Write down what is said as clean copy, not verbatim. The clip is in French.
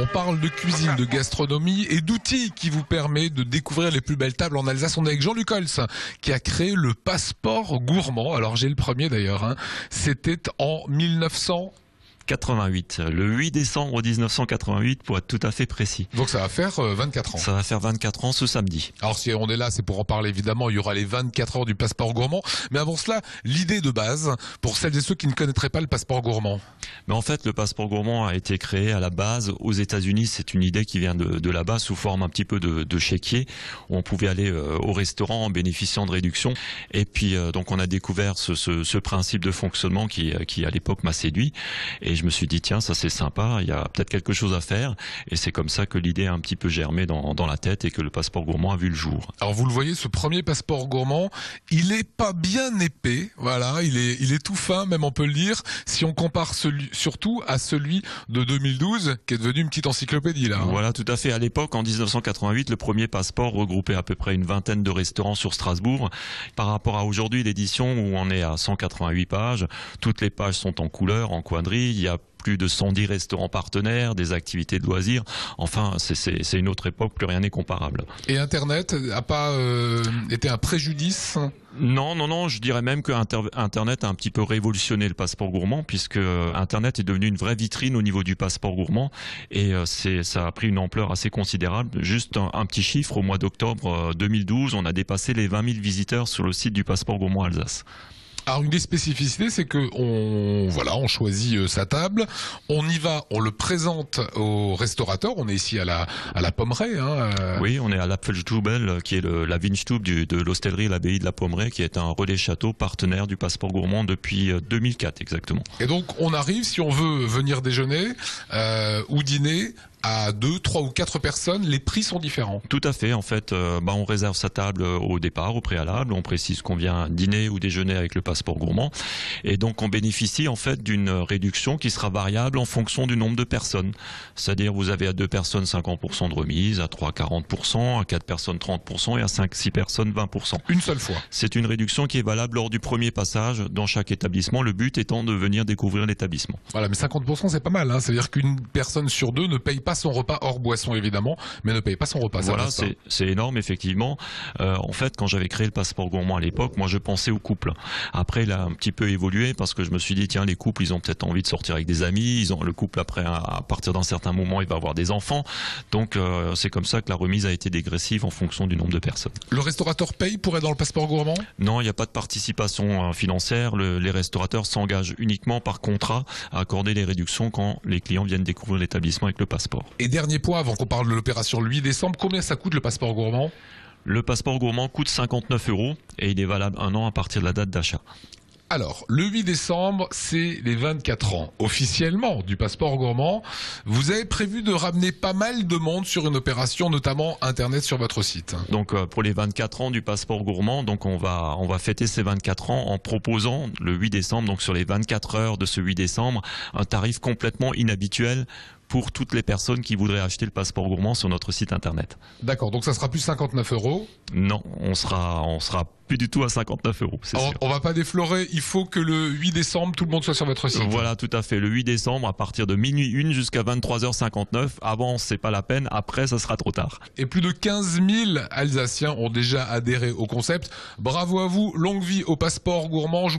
On parle de cuisine, de gastronomie et d'outils qui vous permet de découvrir les plus belles tables en Alsace. On est avec Jean-Luc Holz qui a créé le passeport gourmand. Alors j'ai le premier d'ailleurs. C'était en 1988, le 8 décembre 1988 pour être tout à fait précis. Donc ça va faire 24 ans. Ça va faire 24 ans ce samedi. Alors si on est là, c'est pour en parler évidemment, il y aura les 24 heures du passeport gourmand. Mais avant cela, l'idée de base, pour celles et ceux qui ne connaîtraient pas le passeport gourmand. Mais en fait, le passeport gourmand a été créé à la base aux États-Unis. C'est une idée qui vient de là-bas sous forme un petit peu de chéquier. Où on pouvait aller au restaurant en bénéficiant de réductions. Et puis donc on a découvert ce principe de fonctionnement qui à l'époque m'a séduit. Et je me suis dit tiens, ça c'est sympa, il y a peut-être quelque chose à faire. Et c'est comme ça que l'idée a un petit peu germé dans la tête et que le passeport gourmand a vu le jour. Alors vous le voyez, ce premier passeport gourmand, il est pas bien épais, voilà, il est tout fin, même on peut le dire, si on compare surtout à celui de 2012, qui est devenu une petite encyclopédie là. Voilà, tout à fait. À l'époque, en 1988, le premier passeport regroupait à peu près une vingtaine de restaurants sur Strasbourg. Par rapport à aujourd'hui, l'édition où on est à 188 pages, toutes les pages sont en couleur, en quadrille, il y a plus de 110 restaurants partenaires, des activités de loisirs. Enfin, c'est une autre époque, plus rien n'est comparable. Et Internet n'a pas été un préjudice ? Non, je dirais même que Internet a un petit peu révolutionné le passeport gourmand, puisque Internet est devenu une vraie vitrine au niveau du passeport gourmand, et ça a pris une ampleur assez considérable. Juste un petit chiffre, au mois d'octobre 2012, on a dépassé les 20 000 visiteurs sur le site du passeport gourmand Alsace. Alors une des spécificités, c'est que on choisit sa table, on y va, on le présente au restaurateur. On est ici à la Pommeraye. Oui, on est à l'Apfelstubel, qui est la Weinstube de l'hostellerie l'abbaye de la Pommeraye, qui est un relais château partenaire du passeport gourmand depuis 2004 exactement. Et donc on arrive, si on veut venir déjeuner ou dîner, à 2, 3 ou 4 personnes, les prix sont différents. Tout à fait. En fait, on réserve sa table au départ, au préalable. On précise qu'on vient dîner ou déjeuner avec le passeport gourmand. Et donc, on bénéficie en fait d'une réduction qui sera variable en fonction du nombre de personnes. C'est-à-dire, vous avez à 2 personnes 50% de remise, à 3 40%, à 4 personnes 30% et à 5-6 personnes 20%. Une seule fois. C'est une réduction qui est valable lors du premier passage dans chaque établissement. Le but étant de venir découvrir l'établissement. Voilà, mais 50% c'est pas mal. C'est-à-dire qu'une personne sur deux ne paye pas son repas hors boisson évidemment, mais ne paye pas son repas. Voilà, c'est énorme effectivement. En fait, quand j'avais créé le passeport gourmand à l'époque, moi je pensais au couple. Après, il a un petit peu évolué parce que je me suis dit tiens, les couples, ils ont peut-être envie de sortir avec des amis. Le couple après, à partir d'un certain moment, il va avoir des enfants. Donc c'est comme ça que la remise a été dégressive en fonction du nombre de personnes. Le restaurateur paye pour être dans le passeport gourmand ? Non, il n'y a pas de participation financière. Les restaurateurs s'engagent uniquement par contrat à accorder les réductions quand les clients viennent découvrir l'établissement avec le passeport. Et dernier point, avant qu'on parle de l'opération le 8 décembre, combien ça coûte le passeport gourmand ? Le passeport gourmand coûte 59 € et il est valable 1 an à partir de la date d'achat. Alors, le 8 décembre, c'est les 24 ans officiellement du passeport gourmand. Vous avez prévu de ramener pas mal de monde sur une opération, notamment Internet sur votre site. Donc pour les 24 ans du passeport gourmand, donc on va fêter ces 24 ans en proposant le 8 décembre, donc sur les 24 heures de ce 8 décembre, un tarif complètement inhabituel pour toutes les personnes qui voudraient acheter le passeport gourmand sur notre site internet. D'accord, donc ça sera plus 59 €. Non, on sera plus du tout à 59 €, c'est sûr. On va pas déflorer, il faut que le 8 décembre, tout le monde soit sur votre site. Voilà, tout à fait. Le 8 décembre, à partir de minuit 1 jusqu'à 23h59. Avant, c'est pas la peine. Après, ça sera trop tard. Et plus de 15 000 Alsaciens ont déjà adhéré au concept. Bravo à vous, longue vie au passeport gourmand.